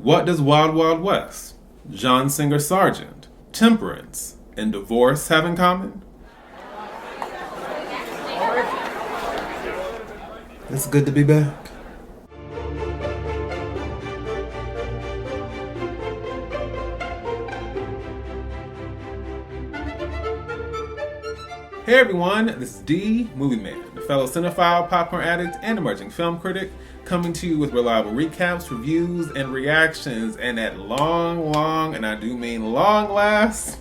What does Wild Wild West, John Singer Sargent, Temperance, and divorce have in common? It's good to be back. Hey everyone, this is D, Movieman, the fellow cinephile, popcorn addict, and emerging film critic, coming to you with reliable recaps, reviews, and reactions. And at long, and I do mean long last,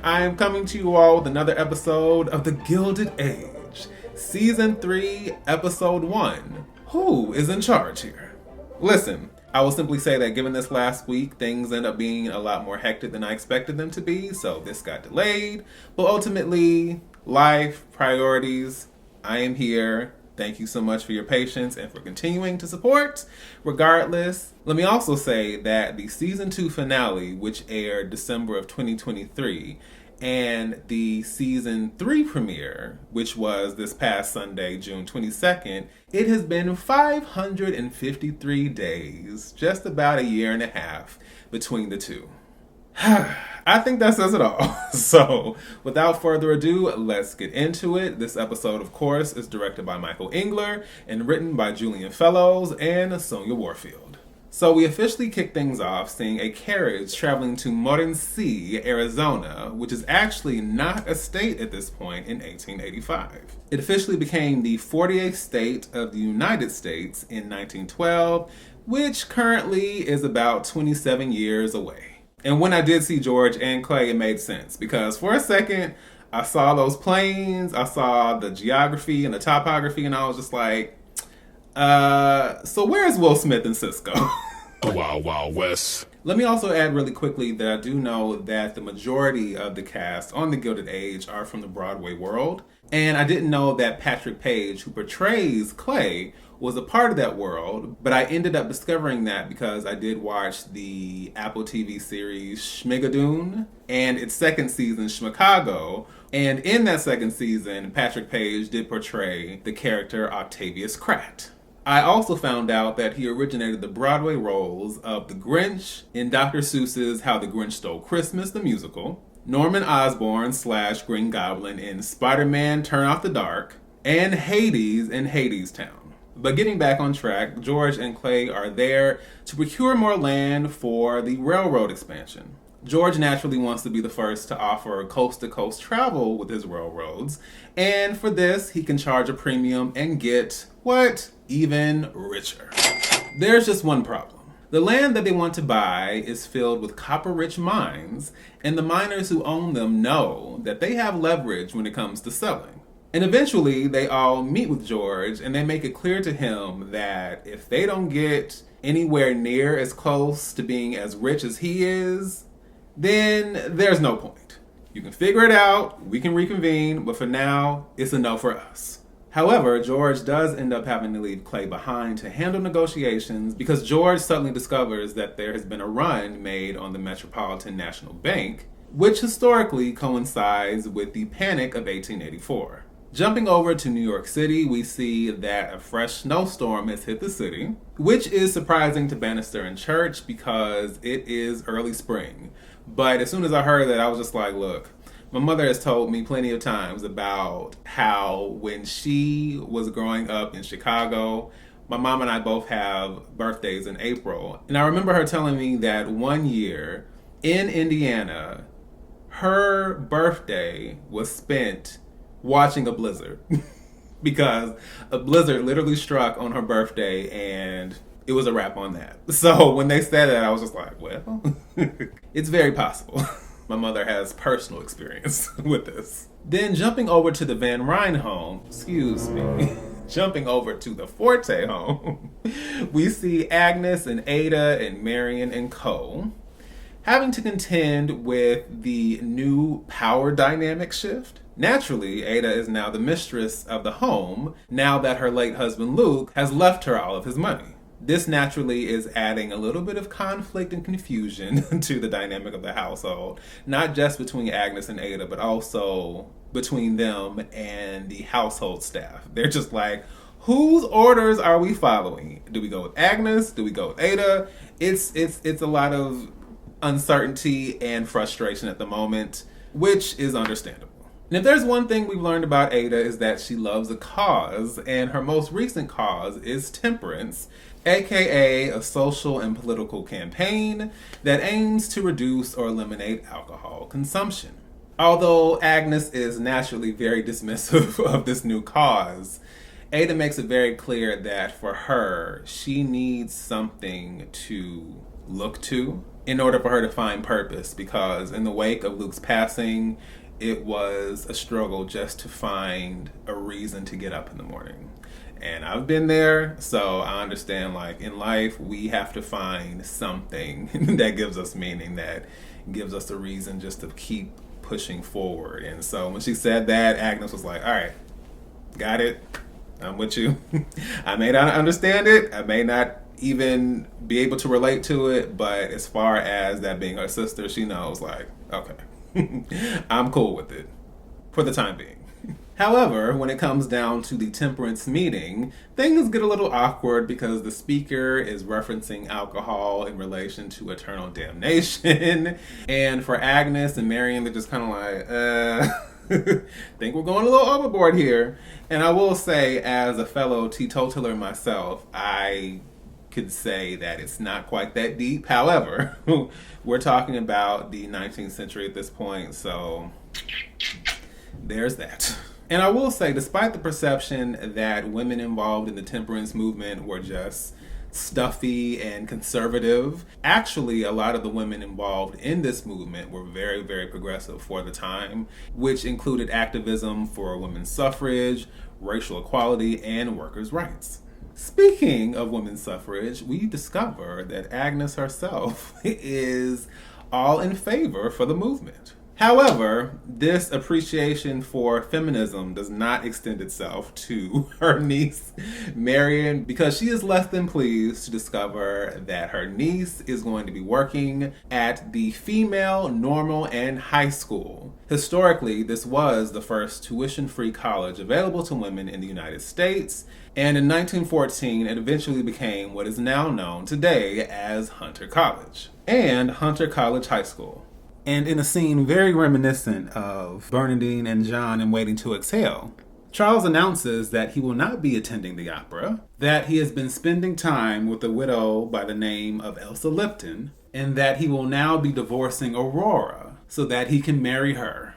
I am coming to you all with another episode of the Gilded Age, Season 3, Episode 1. Who is in charge here? Listen, I will simply say that given this last week, things end up being a lot more hectic than I expected them to be, so this got delayed. But ultimately, life, priorities, I am here. Thank you so much for your patience and for continuing to support. Regardless, let me also say that the Season 2 finale, which aired December of 2023, and the Season 3 premiere, which was this past Sunday, June 22nd, it has been 553 days, just about a year and a half between the two. I think that says it all. So, without further ado, let's get into it. This episode, of course, is directed by Michael Engler and written by Julian Fellowes and Sonia Warfield. So we officially kick things off seeing a carriage traveling to Morenci, Arizona, which is actually not a state at this point in 1885. It officially became the 48th state of the United States in 1912, which currently is about 27 years away. And when I did see George and Clay, it made sense because for a second, I saw those planes, I saw the geography and the topography, and I was just like, so where's Will Smith and Cisco? Wild Wild West. Let me also add really quickly that I do know that the majority of the cast on The Gilded Age are from the Broadway world. And I didn't know that Patrick Page, who portrays Clay, was a part of that world, but I ended up discovering that because I did watch the Apple TV series Schmigadoon and its second season, Schmicago. And in that second season, Patrick Page did portray the character Octavius Pratt. I also found out that he originated the Broadway roles of the Grinch in Dr. Seuss's How the Grinch Stole Christmas, the musical, Norman Osborn / Green Goblin in Spider-Man Turn Off the Dark, and Hades in Hadestown. But getting back on track, George and Clay are there to procure more land for the railroad expansion. George naturally wants to be the first to offer coast-to-coast travel with his railroads, and for this, he can charge a premium and get, what? Even richer. There's just one problem. The land that they want to buy is filled with copper-rich mines, and the miners who own them know that they have leverage when it comes to selling. And eventually, they all meet with George, and they make it clear to him that if they don't get anywhere near as close to being as rich as he is, then there's no point. You can figure it out, we can reconvene, but for now, it's a no for us. However, George does end up having to leave Clay behind to handle negotiations because George suddenly discovers that there has been a run made on the Metropolitan National Bank, which historically coincides with the Panic of 1884. Jumping over to New York City, we see that a fresh snowstorm has hit the city, which is surprising to Bannister and Church because it is early spring. But as soon as I heard that, I was just like, look, my mother has told me plenty of times about how when she was growing up in Chicago, my mom and I both have birthdays in April. And I remember her telling me that one year in Indiana, her birthday was spent watching a blizzard because a blizzard literally struck on her birthday and it was a wrap on that. So when they said that, I was just like, well, it's very possible. My mother has personal experience with this. Then jumping over to the Van Ryn home, jumping over to the Forte home, we see Agnes and Ada and Marian and Co. having to contend with the new power dynamic shift. Naturally, Ada is now the mistress of the home now that her late husband Luke has left her all of his money. This naturally is adding a little bit of conflict and confusion to the dynamic of the household, not just between Agnes and Ada, but also between them and the household staff. They're just like, Whose orders are we following? Do we go with Agnes? Do we go with Ada? It's a lot of uncertainty and frustration at the moment, which is understandable. And if there's one thing we've learned about Ada is that she loves a cause, and her most recent cause is Temperance, aka a social and political campaign that aims to reduce or eliminate alcohol consumption. Although Agnes is naturally very dismissive of this new cause, Ada makes it very clear that for her, she needs something to look to in order for her to find purpose, because in the wake of Luke's passing, it was a struggle just to find a reason to get up in the morning. And I've been there, so I understand, like, in life, we have to find something that gives us meaning, that gives us a reason just to keep pushing forward. And so when she said that, Agnes was like, all right, got it. I'm with you. I may not understand it. I may not even be able to relate to it, but as far as that being her sister, she knows, like, okay, I'm cool with it for the time being. However, when it comes down to the Temperance meeting, things get a little awkward because the speaker is referencing alcohol in relation to eternal damnation. And for Agnes and Marian, they're just kind of like, think we're going a little overboard here. And I will say, as a fellow teetotaler myself, I could say that it's not quite that deep. However, we're talking about the 19th century at this point, so there's that. And I will say, despite the perception that women involved in the temperance movement were just stuffy and conservative, actually a lot of the women involved in this movement were very, very progressive for the time, which included activism for women's suffrage, racial equality, and workers' rights. Speaking of women's suffrage, we discover that Agnes herself is all in favor for the movement. However, this appreciation for feminism does not extend itself to her niece, Marian, because she is less than pleased to discover that her niece is going to be working at the female normal and high school. Historically, this was the first tuition-free college available to women in the United States, and in 1914, it eventually became what is now known today as Hunter College and Hunter College High School. And in a scene very reminiscent of Bernadine and John in Waiting to Exhale, Charles announces that he will not be attending the opera, that he has been spending time with a widow by the name of Elsa Lipton, and that he will now be divorcing Aurora so that he can marry her.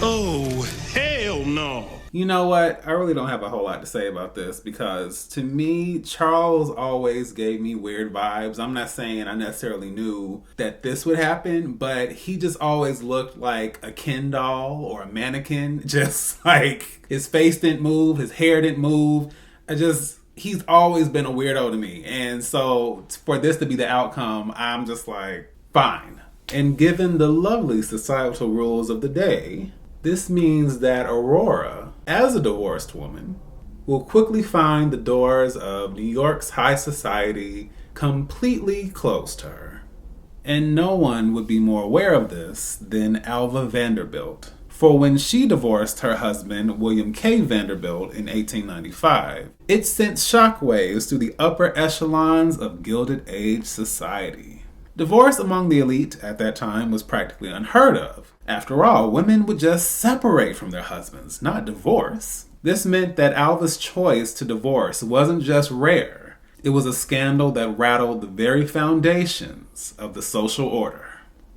Oh, hell no. You know what? I really don't have a whole lot to say about this because to me, Charles always gave me weird vibes. I'm not saying I necessarily knew that this would happen, but he just always looked like a Ken doll or a mannequin. Just like his face didn't move, his hair didn't move. He's always been a weirdo to me. And so for this to be the outcome, I'm just like, fine. And given the lovely societal rules of the day, this means that Aurora, as a divorced woman, will quickly find the doors of New York's high society completely closed to her. And no one would be more aware of this than Alva Vanderbilt. For when she divorced her husband, William K. Vanderbilt, in 1895, it sent shockwaves through the upper echelons of Gilded Age society. Divorce among the elite at that time was practically unheard of. After all, women would just separate from their husbands, not divorce. This meant that Alva's choice to divorce wasn't just rare. It was a scandal that rattled the very foundations of the social order.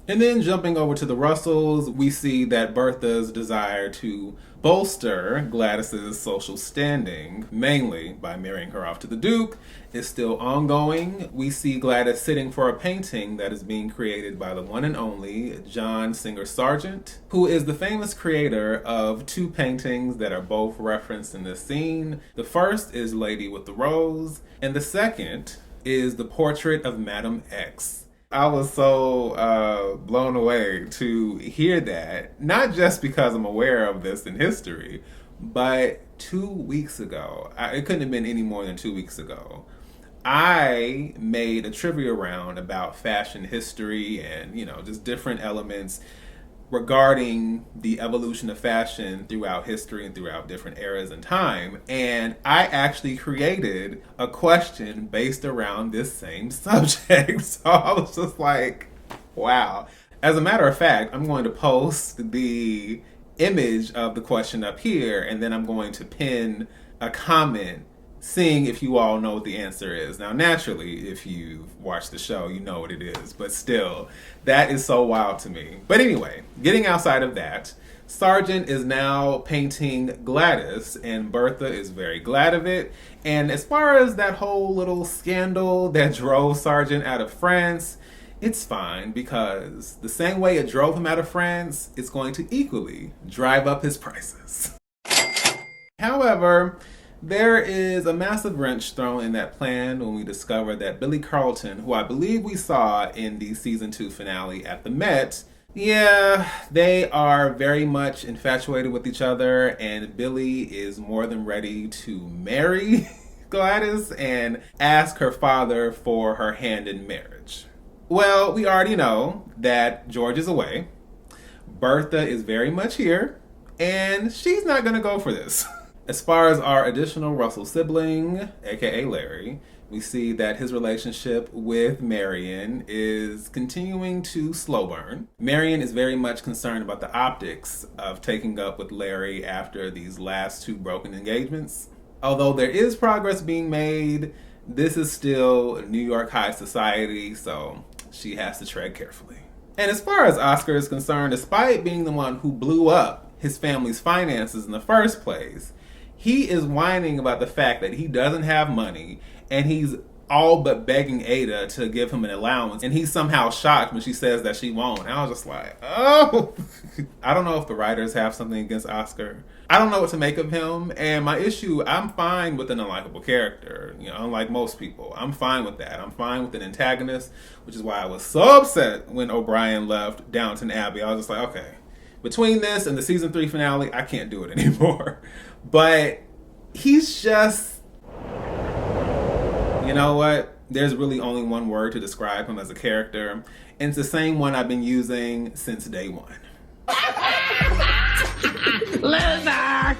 And then jumping over to the Russells, we see that Bertha's desire to bolster Gladys's social standing, mainly by marrying her off to the Duke, is still ongoing. We see Gladys sitting for a painting that is being created by the one and only John Singer Sargent, who is the famous creator of two paintings that are both referenced in this scene. The first is Lady with the Rose, and the second is the portrait of Madame X. I was so blown away to hear that, not just because I'm aware of this in history, but 2 weeks ago, it couldn't have been any more than 2 weeks ago, I made a trivia round about fashion history and, just different elements regarding the evolution of fashion throughout history and throughout different eras and time. And I actually created a question based around this same subject. So I was just like, wow. As a matter of fact, I'm going to post the image of the question up here, and then I'm going to pin a comment seeing if you all know what the answer is. Now, naturally, if you've watched the show, you know what it is, but still, that is so wild to me. But anyway, getting outside of that, Sargent is now painting Gladys, and Bertha is very glad of it. And as far as that whole little scandal that drove Sargent out of France, it's fine, because the same way it drove him out of France, it's going to equally drive up his prices. However, there is a massive wrench thrown in that plan when we discover that Billy Carlton, who I believe we saw in the season 2 finale at the Met, yeah, they are very much infatuated with each other, and Billy is more than ready to marry Gladys and ask her father for her hand in marriage. Well, we already know that George is away. Bertha is very much here, and she's not going to go for this. As far as our additional Russell sibling, aka Larry, we see that his relationship with Marian is continuing to slow burn. Marian is very much concerned about the optics of taking up with Larry after these last 2 broken engagements. Although there is progress being made, this is still New York high society, so she has to tread carefully. And as far as Oscar is concerned, despite being the one who blew up his family's finances in the first place, he is whining about the fact that he doesn't have money, and he's all but begging Ada to give him an allowance, and he's somehow shocked when she says that she won't. And I was just like, oh! I don't know if the writers have something against Oscar. I don't know what to make of him, and my issue, I'm fine with an unlikable character, unlike most people. I'm fine with that. I'm fine with an antagonist, which is why I was so upset when O'Brien left Downton Abbey. I was just like, okay, between this and the season 3 finale, I can't do it anymore. But he's just, you know what? There's really only one word to describe him as a character, and it's the same one I've been using since day one. Loser!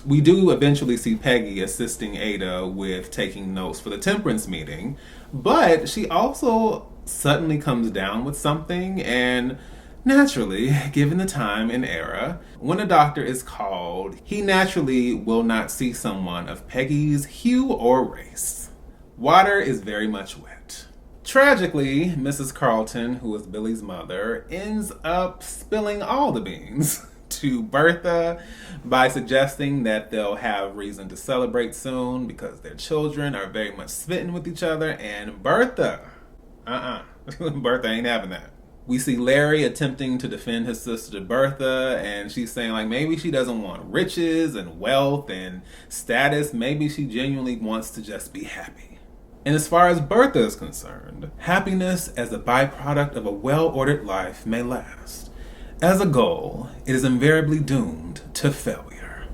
We do eventually see Peggy assisting Ada with taking notes for the Temperance meeting, but she also suddenly comes down with something, and naturally, given the time and era, when a doctor is called, he naturally will not see someone of Peggy's hue or race. Water is very much wet. Tragically, Mrs. Carlton, who is Billy's mother, ends up spilling all the beans to Bertha by suggesting that they'll have reason to celebrate soon because their children are very much smitten with each other, and Bertha, Bertha ain't having that. We see Larry attempting to defend his sister to Bertha, and she's saying like maybe she doesn't want riches and wealth and status, maybe she genuinely wants to just be happy. And as far as Bertha is concerned, happiness as a byproduct of a well-ordered life may last. As a goal, it is invariably doomed to failure.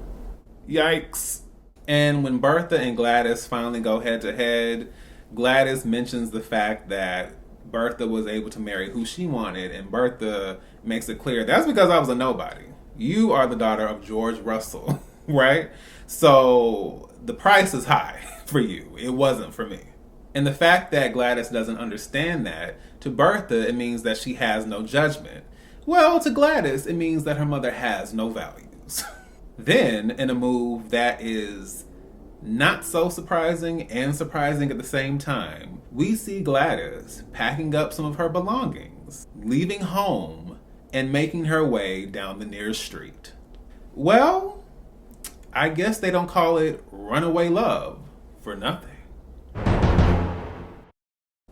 Yikes. And when Bertha and Gladys finally go head to head, Gladys mentions the fact that Bertha was able to marry who she wanted, and Bertha makes it clear, that's because I was a nobody. You are the daughter of George Russell, right? So the price is high for you. It wasn't for me. And the fact that Gladys doesn't understand that, to Bertha, it means that she has no judgment. Well, to Gladys, it means that her mother has no values. Then, in a move that is not so surprising and surprising at the same time, we see Gladys packing up some of her belongings, leaving home, and making her way down the nearest street. Well, I guess they don't call it runaway love for nothing.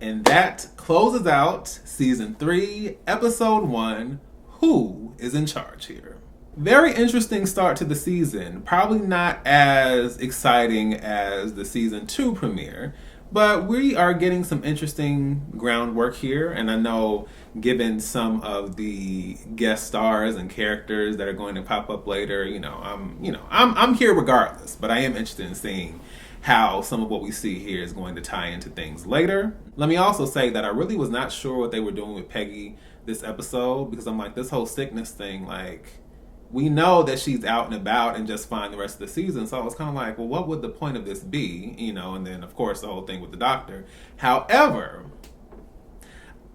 And that closes out Season 3, Episode 1, Who is in Charge Here? Very interesting start to the season. Probably not as exciting as the Season 2 premiere, but we are getting some interesting groundwork here, and I know given some of the guest stars and characters that are going to pop up later, I'm here regardless, but I am interested in seeing how some of what we see here is going to tie into things later. Let me also say that I really was not sure what they were doing with Peggy this episode, because I'm like, this whole sickness thing, like, we know that she's out and about and just fine the rest of the season. So I was kind of like, well, what would the point of this be? You know, and then, of course, the whole thing with the doctor. However,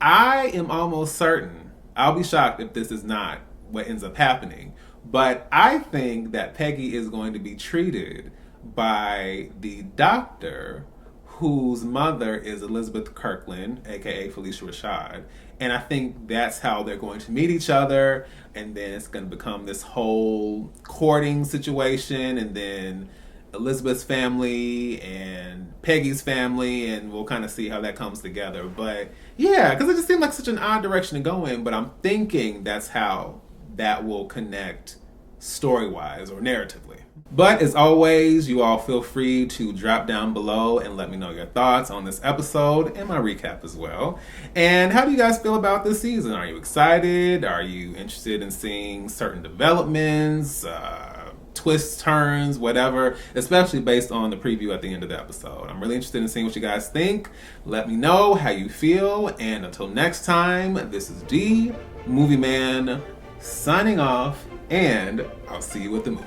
I am almost certain, I'll be shocked if this is not what ends up happening, but I think that Peggy is going to be treated by the doctor whose mother is Elizabeth Kirkland, aka Felicia Rashad. And I think that's how they're going to meet each other, and then it's going to become this whole courting situation, and then Elizabeth's family and Peggy's family, and we'll kind of see how that comes together. But yeah, because it just seemed like such an odd direction to go in, but I'm thinking that's how that will connect story-wise or narratively. But as always, you all feel free to drop down below and let me know your thoughts on this episode and my recap as well. And how do you guys feel about this season? Are you excited? Are you interested in seeing certain developments, twists, turns, whatever, especially based on the preview at the end of the episode? I'm really interested in seeing what you guys think. Let me know how you feel. And until next time, this is D, Movieman, signing off, and I'll see you at the movie.